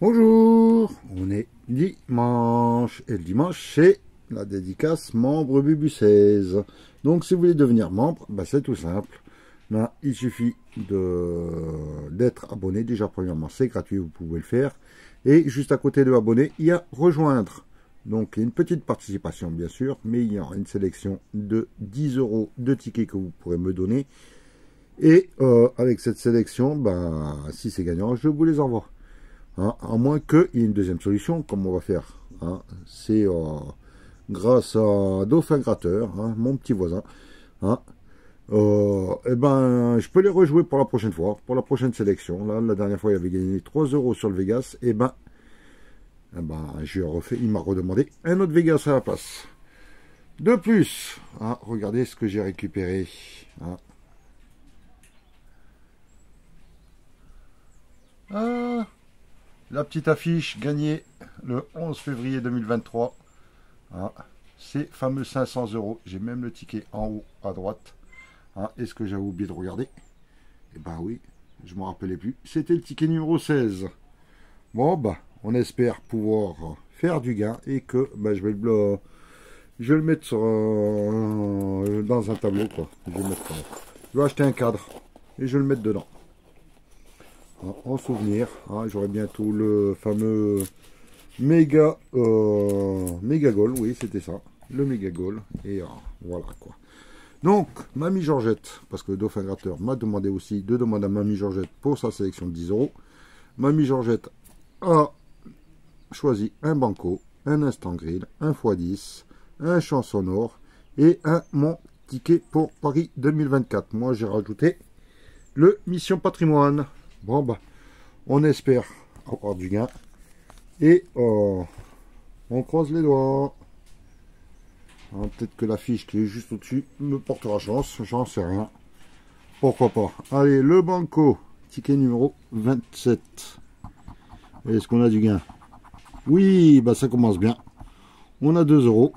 Bonjour, on est dimanche et le dimanche c'est la dédicace membre Bubu 16. Donc si vous voulez devenir membre, c'est tout simple. Il suffit d'être abonné. Déjà premièrement c'est gratuit, vous pouvez le faire. Et juste à côté de abonné, il y a rejoindre. Donc il y a une petite participation bien sûr, mais il y a une sélection de 10 € de tickets que vous pourrez me donner. Et avec cette sélection, si c'est gagnant, je vous les envoie. À moins qu'il y ait une deuxième solution, comme on va faire. C'est grâce à Dauphin Gratteur, mon petit voisin. Je peux les rejouer pour la prochaine fois, pour la prochaine sélection. Là, la dernière fois, il avait gagné 3 € sur le Vegas. Je lui ai refait, il m'a redemandé un autre Vegas à la place. De plus, regardez ce que j'ai récupéré. La petite affiche gagnée le 11 février 2023. Ces fameux 500 €. J'ai même le ticket en haut à droite. Est-ce que j'avais oublié de regarder? Oui, je ne me rappelais plus. C'était le ticket numéro 16. Bon, on espère pouvoir faire du gain et que je vais le mettre dans un tableau. Je vais acheter un cadre et je vais le mettre dedans. En souvenir, j'aurai bientôt le fameux méga goal, oui c'était ça, le méga goal, et voilà quoi. Donc Mamie Georgette, parce que le Dauphin Gratteur m'a demandé aussi de demander à Mamie Georgette pour sa sélection de 10 €. Mamie Georgette a choisi un banco, un instant grill, un x10, un champ sonore et mon ticket pour Paris 2024. Moi j'ai rajouté le Mission Patrimoine. Bon, on espère avoir du gain. Et on croise les doigts. Peut-être que la fiche qui est juste au-dessus me portera chance. J'en sais rien. Pourquoi pas. Allez, le banco. Ticket numéro 27. Est-ce qu'on a du gain? Oui, ça commence bien. On a 2 €.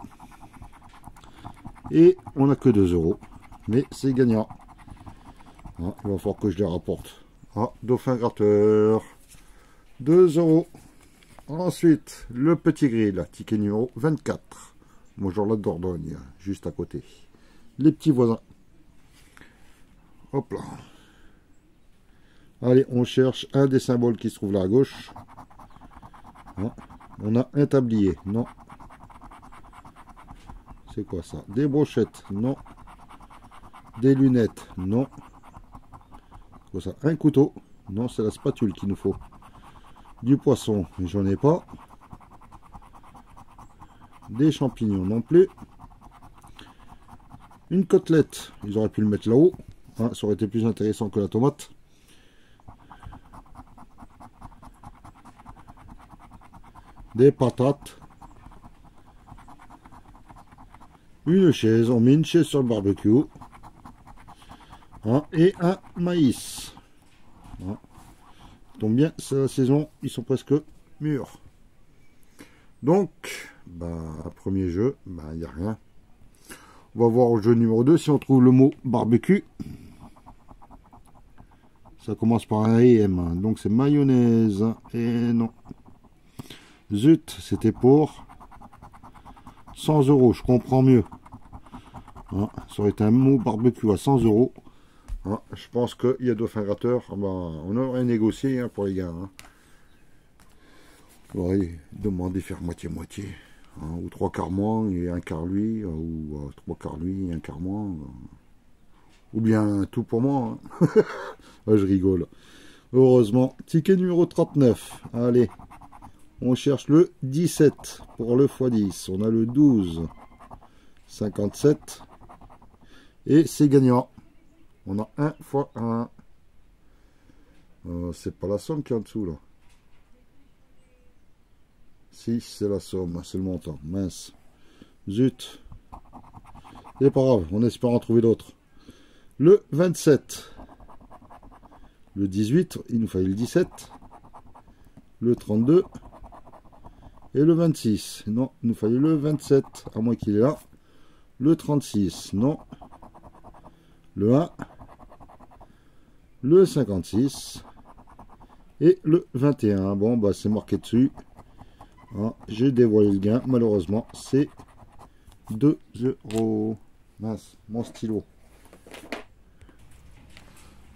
Et on n'a que 2 €. Mais c'est gagnant. Il va falloir que je les rapporte. Dauphin Gratteur, 2 €. Ensuite, le petit grill, ticket numéro 24. Bonjour la Dordogne, juste à côté. Les petits voisins. Hop là. Allez, on cherche un des symboles qui se trouve là à gauche. On a un tablier, non. C'est quoi ça? Des brochettes, non. Des lunettes, non. Ça, un couteau, non, c'est la spatule qu'il nous faut. Du poisson, j'en ai pas. Des champignons non plus. Une côtelette, ils auraient pu le mettre là-haut, ça aurait été plus intéressant que la tomate. Des patates. Une chaise, on met une chaise sur le barbecue. Et un maïs. Tombe bien, c'est la saison, ils sont presque mûrs. Donc, premier jeu, il n'y a rien. On va voir au jeu numéro 2 si on trouve le mot barbecue. Ça commence par un EM, donc c'est mayonnaise. Et non. Zut, c'était pour 100 €, je comprends mieux. Ça aurait été un mot barbecue à 100 €. Je pense qu'il y a Dauphin Gratteur, on aurait négocié pour les gars. On aurait demandé faire moitié-moitié. Ou 3/4 moi et un quart lui, ou 3/4 lui et un quart moi. Ou bien tout pour moi. Je rigole. Heureusement, ticket numéro 39. Allez, on cherche le 17 pour le x10. On a le 12, 57. Et c'est gagnant. On a 1 x 1. C'est pas la somme qui est en dessous là. Si, c'est la somme, c'est le montant. Mince. Zut. C'est pas grave, on espère en trouver d'autres. Le 27. Le 18, il nous fallait le 17. Le 32. Et le 26. Non, il nous fallait le 27, à moins qu'il est là. Le 36, non. Le 1. Le 56 Et le 21, bon, bah c'est marqué dessus. Hein, j'ai dévoilé le gain, malheureusement, c'est 2 euros. Mince, mon stylo.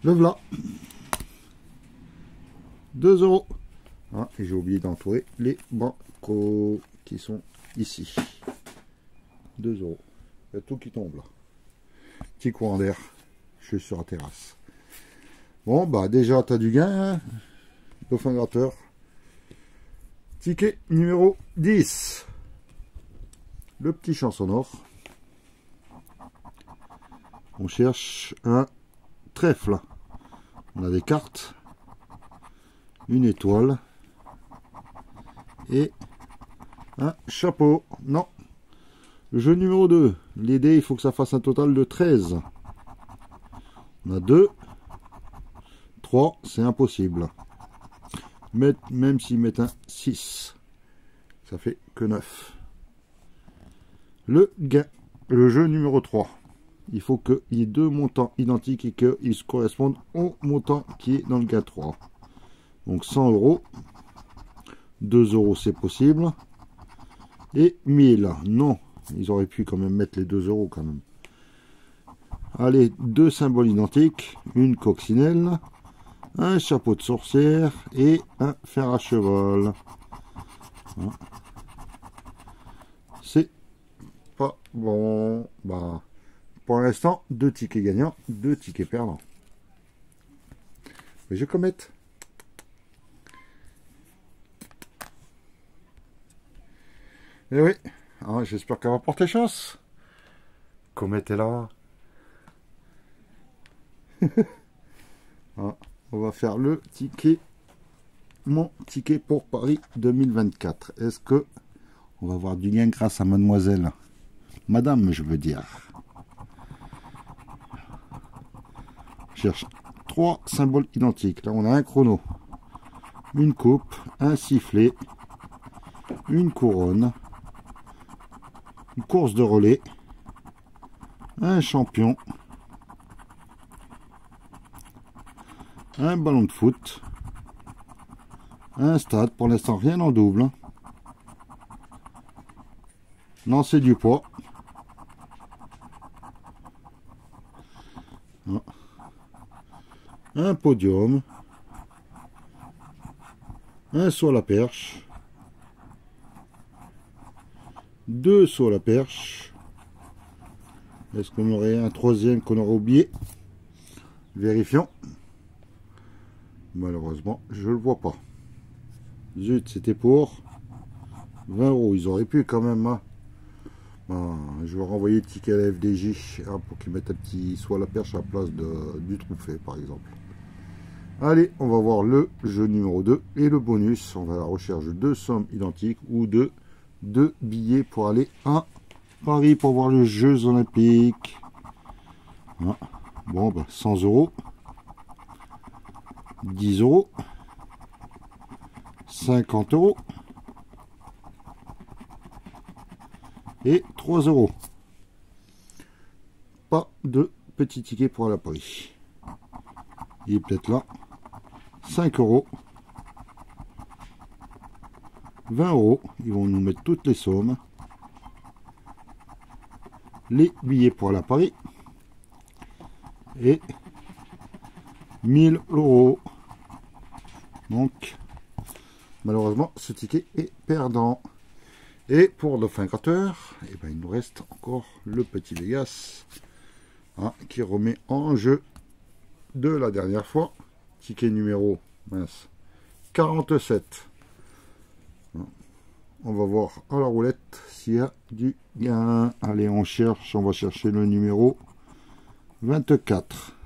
Le voilà. 2 euros. Ah, et j'ai oublié d'entourer les bancos qui sont ici. 2 euros. Il y a tout qui tombe là. Petit courant d'air. Je suis sur la terrasse. Bon, bah déjà, tu as du gain. Hein, dauphin gratteur. Ticket numéro 10. Le petit chansonneur. On cherche un trèfle. On a des cartes. Une étoile. Et un chapeau. Non. Le jeu numéro 2. Les dés, il faut que ça fasse un total de 13. On a 2. 3, c'est impossible. Même s'ils mettent un 6. Ça fait que 9. Le jeu numéro 3. Il faut qu'il y ait deux montants identiques et qu'ils se correspondent au montant qui est dans le gain 3. Donc 100 euros. 2 euros, c'est possible. Et 1000. Non, ils auraient pu quand même mettre les 2 euros quand même. Allez, deux symboles identiques. Une coccinelle. Un chapeau de sorcière. Et un fer à cheval. Voilà. C'est pas bon. Bah, pour l'instant, 2 tickets gagnants, 2 tickets perdants. Mais je commette. Eh oui, hein, j'espère qu'elle va porter chance. Comet est là. Ah, on va faire le ticket, mon ticket pour Paris 2024. Est-ce que on va avoir du gain grâce à mademoiselle, madame, je veux dire. Je cherche 3 symboles identiques. Là, on a un chrono, une coupe, un sifflet, une couronne, une course de relais, un champion, un ballon de foot, un stade, pour l'instant rien en double, lancer du poids, un podium, un saut à la perche, 2 sauts à la perche. Est-ce qu'on aurait un troisième qu'on aurait oublié? Vérifions. Malheureusement, je le vois pas. Zut, c'était pour 20 euros. Ils auraient pu quand même. Hein. Ben, je vais renvoyer le ticket à la FDJ hein, pour qu'ils mettent un petit saut à la perche à la place du trophée, par exemple. Allez, on va voir le jeu numéro 2 et le bonus. On va à la recherche de 2 sommes identiques ou de 2 billets pour aller à Paris pour voir les Jeux Olympiques. Ah. Bon, bah, 100 euros, 10 euros, 50 euros et 3 euros. Pas de petit ticket pour aller à Paris. Il est peut-être là. 5 euros. 20 euros. Ils vont nous mettre toutes les sommes. Les billets pour aller à Paris. Et 1000 euros. Donc, malheureusement, ce ticket est perdant. Et pour dauphin gratteur, eh ben, il nous reste encore le petit Vegas hein, qui remet en jeu de la dernière fois. Ticket numéro 47. On va voir à la roulette s'il y a du gain. Allez, on va chercher le numéro 24.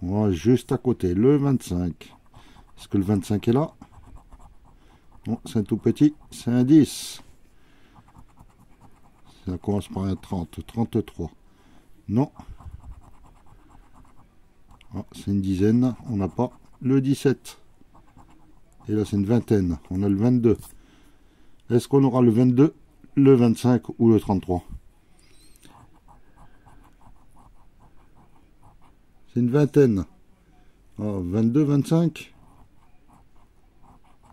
On va juste à côté, le 25. Est-ce que le 25 est là? Non, c'est un tout petit, c'est un 10. Ça commence par un 30, 33. Non. Ah, c'est une dizaine, on n'a pas le 17. Et là, c'est une vingtaine, on a le 22. Est-ce qu'on aura le 22, le 25 ou le 33? C'est une vingtaine. Ah, 22, 25.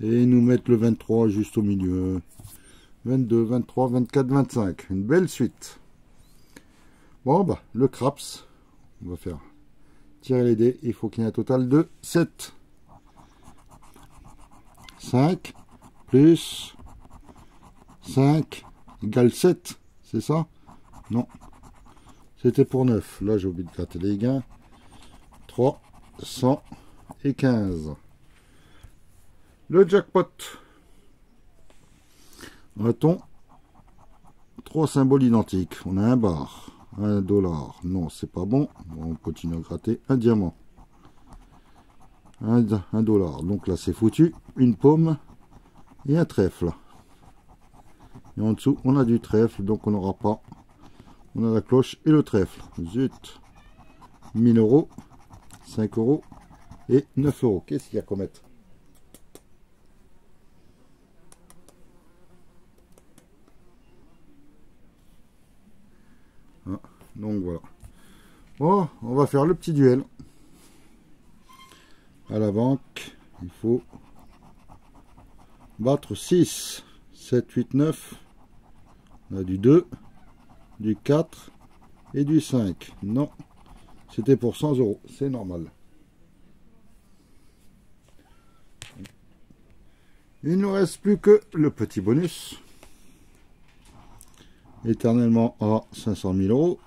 Et nous mettre le 23 juste au milieu. 22, 23, 24, 25. Une belle suite. Bon, bah, le craps. On va faire tirer les dés. Il faut qu'il y ait un total de 7. 5 plus 5 égale 7. C'est ça? Non. C'était pour 9. Là, j'ai oublié de gratter les gains. 315. Le jackpot. A-t-on 3 symboles identiques? On a un bar, $1. Non, c'est pas bon. On continue à gratter. Un diamant. $1. Donc là, c'est foutu. Une paume et un trèfle. Et en dessous, on a du trèfle. Donc, on n'aura pas. On a la cloche et le trèfle. Zut. 1000 €, 5 € et 9 €. Qu'est-ce qu'il y a comme être? Donc voilà. Bon, on va faire le petit duel. À la banque, il faut battre 6, 7, 8, 9. On a du 2, du 4 et du 5. Non, c'était pour 100 €. C'est normal. Il ne nous reste plus que le petit bonus. Éternellement à 500 000 €.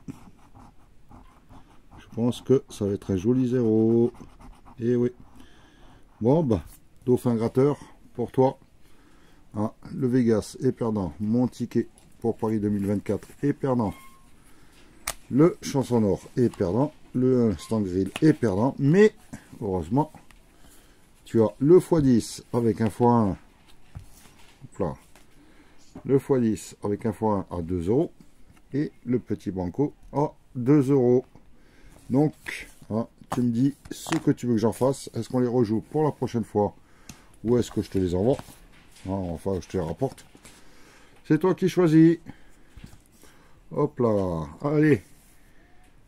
Je pense que ça va être un joli 0. Et oui. Bon, bah, dauphin gratteur pour toi. Ah, le Vegas est perdant. Mon ticket pour Paris 2024 est perdant. Le chanson or est perdant. Le instant grill est perdant. Mais, heureusement, tu as le x10 avec un x1. Là. Le x10 avec un x1 à 2 € et le petit banco à 2 €. Donc, hein, tu me dis ce que tu veux que j'en fasse. Est-ce qu'on les rejoue pour la prochaine fois ou est-ce que je te les envoie? Hein, enfin, je te les rapporte. C'est toi qui choisis. Hop là. Allez.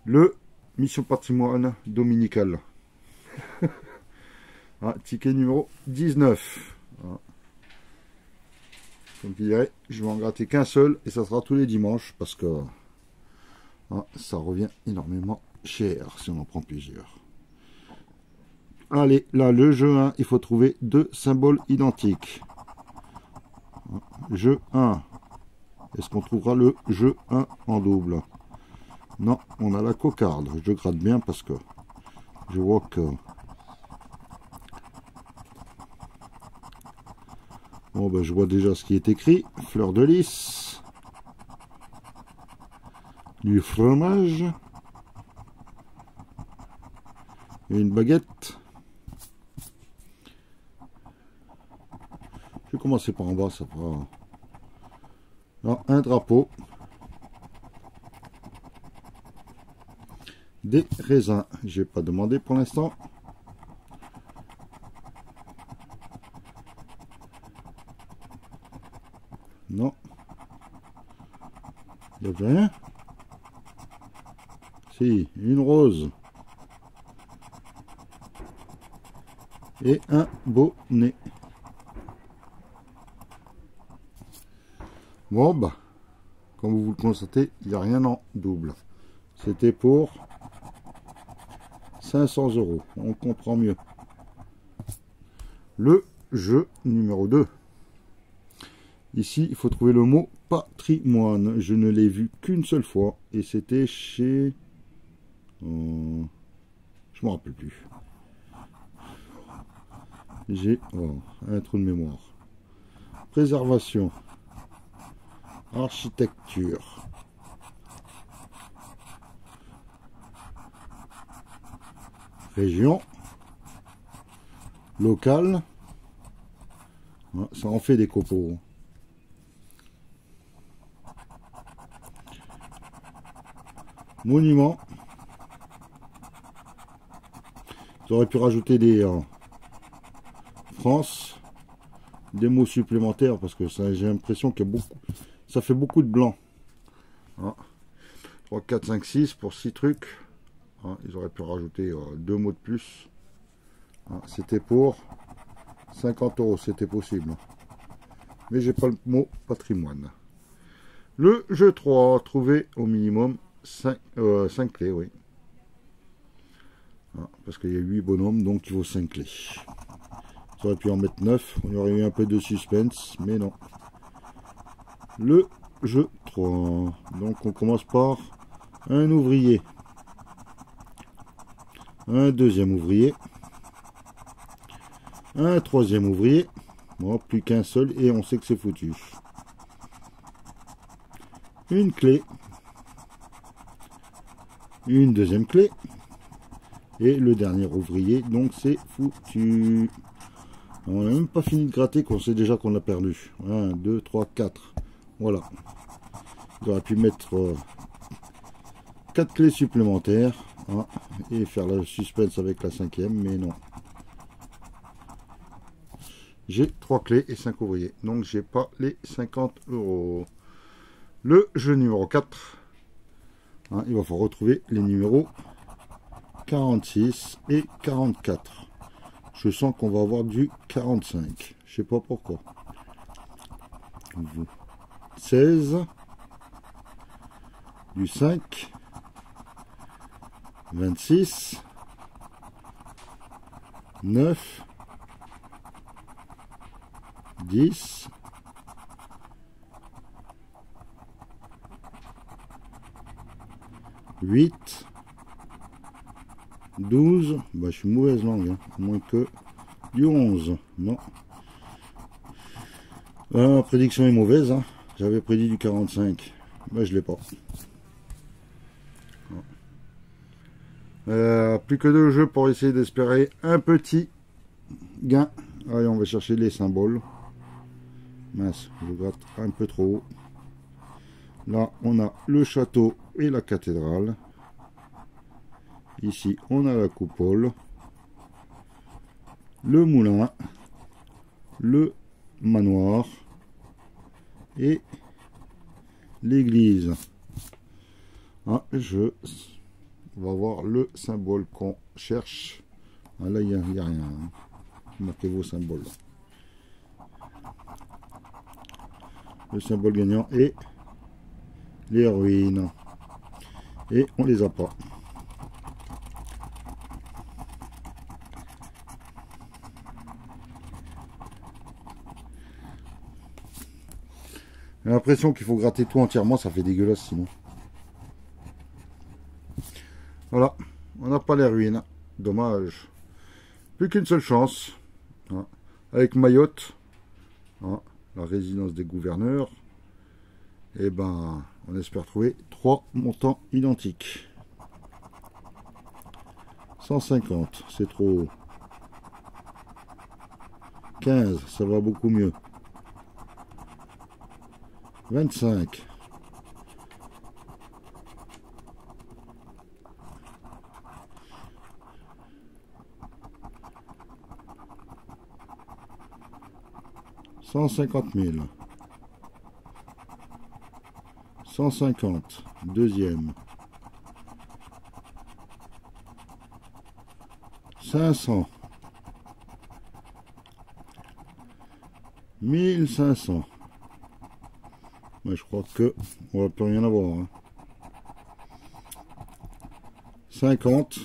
Le Mission Patrimoine Dominical. Ah, ticket numéro 19. Ah. Comme je dirais, je vais en gratter qu'un seul et ça sera tous les dimanches parce que ça revient énormément cher si on en prend plusieurs. Allez, là, le jeu 1, il faut trouver 2 symboles identiques. Jeu 1. Est-ce qu'on trouvera le jeu 1 en double? Non, on a la cocarde. Je gratte bien parce que je vois que... Bon, ben, je vois déjà ce qui est écrit. Fleur de lys. Du fromage. Et une baguette. Je vais commencer par en bas, ça fera... Là, un drapeau. Des raisins. Je n'ai pas demandé pour l'instant. Non. Il n'y a rien. Si, une rose. Et un bonnet. Bon, bah, comme vous le constatez, il n'y a rien en double. C'était pour 500 €. On comprend mieux. Le jeu numéro 2. Ici, il faut trouver le mot patrimoine. Je ne l'ai vu qu'une seule fois. Et c'était chez... je ne me rappelle plus. J'ai un trou de mémoire. Préservation. Architecture. Région. Local. Ça en fait des copeaux. Monument. J'aurais pu rajouter des France, des mots supplémentaires parce que j'ai l'impression qu'il y a beaucoup, ça fait beaucoup de blanc. 3, 4, 5, 6 pour 6 trucs. Ils auraient pu rajouter 2 mots de plus. C'était pour 50 euros, c'était possible. Mais j'ai pas le mot patrimoine. Le jeu 3, trouver au minimum 5 clés, oui. Ah, parce qu'il y a 8 bonhommes, donc il faut 5 clés. Ça aurait pu en mettre 9, on y aurait eu un peu de suspense, mais non. Le jeu 3, donc on commence par un ouvrier. Un deuxième ouvrier. Un troisième ouvrier. Bon, plus qu'un seul et on sait que c'est foutu. Une clé. Une deuxième clé. Et le dernier ouvrier, donc c'est foutu. On n'a même pas fini de gratter qu'on sait déjà qu'on l'a perdu. 1, 2, 3, 4. Voilà. Il aurait pu mettre 4 clés supplémentaires. Hein, et faire le suspense avec la cinquième, mais non. J'ai 3 clés et 5 ouvriers. Donc j'ai pas les 50 euros. Le jeu numéro 4. Hein, il va falloir retrouver les numéros 46 et 44. Je sens qu'on va avoir du 45. Je sais pas pourquoi. 16. Du 5. 26. 9. 10. 8. 12. Bah, je suis mauvaise langue. Hein. Moins que du 11. Non. La prédiction est mauvaise. Hein. J'avais prédit du 45. Bah, je l'ai pas. Plus que 2 jeux pour essayer d'espérer un petit gain. Allez, on va chercher les symboles. Mince, je gratte un peu trop haut. Là, on a le château et la cathédrale. Ici, on a la coupole. Le moulin. Le manoir. Et l'église. Ah, on va voir le symbole qu'on cherche. Ah, là, il n'y a rien. Hein. Marquez vos symboles. Le symbole gagnant est les ruines. Et on les a pas. J'ai l'impression qu'il faut gratter tout entièrement, ça fait dégueulasse sinon. Voilà, on n'a pas les ruines. Dommage. Plus qu'une seule chance. Hein. Avec Mayotte, hein, la résidence des gouverneurs. Et ben, on espère trouver 3 montants identiques. 150, c'est trop haut. 15, ça va beaucoup mieux. 25. 150 000. 150. Deuxième. 500. 1500. Mais je crois que on va plus rien avoir. Hein. 50.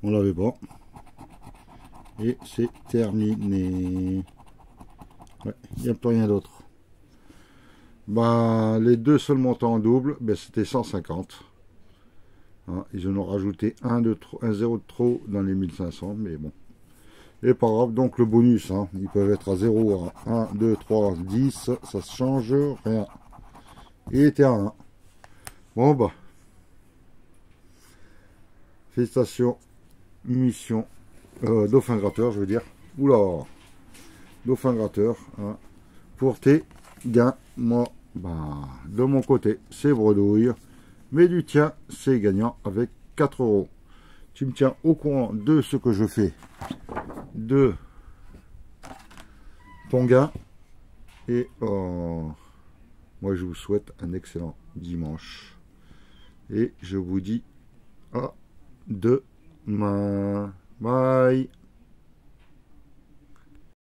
On l'avait pas. Et c'est terminé. Ouais, il n'y a plus rien d'autre. Bah, les deux seuls montants en double, ben, c'était 150. Hein, ils en ont rajouté un 0 de trop dans les 1500, mais bon. Et pas grave, donc le bonus, hein, ils peuvent être à 0, à 1, 2, 3, 10, ça ne change rien. Il était à 1. Bon bah. Félicitations, mission, dauphin gratteur, je veux dire. Oula, dauphin gratteur, hein, pour tes gains. Moi, bah, de mon côté, c'est bredouille, mais du tien, c'est gagnant avec 4 euros. Tu me tiens au courant de ce que je fais de ton gain. Et moi, je vous souhaite un excellent dimanche. Et je vous dis à demain. Bye.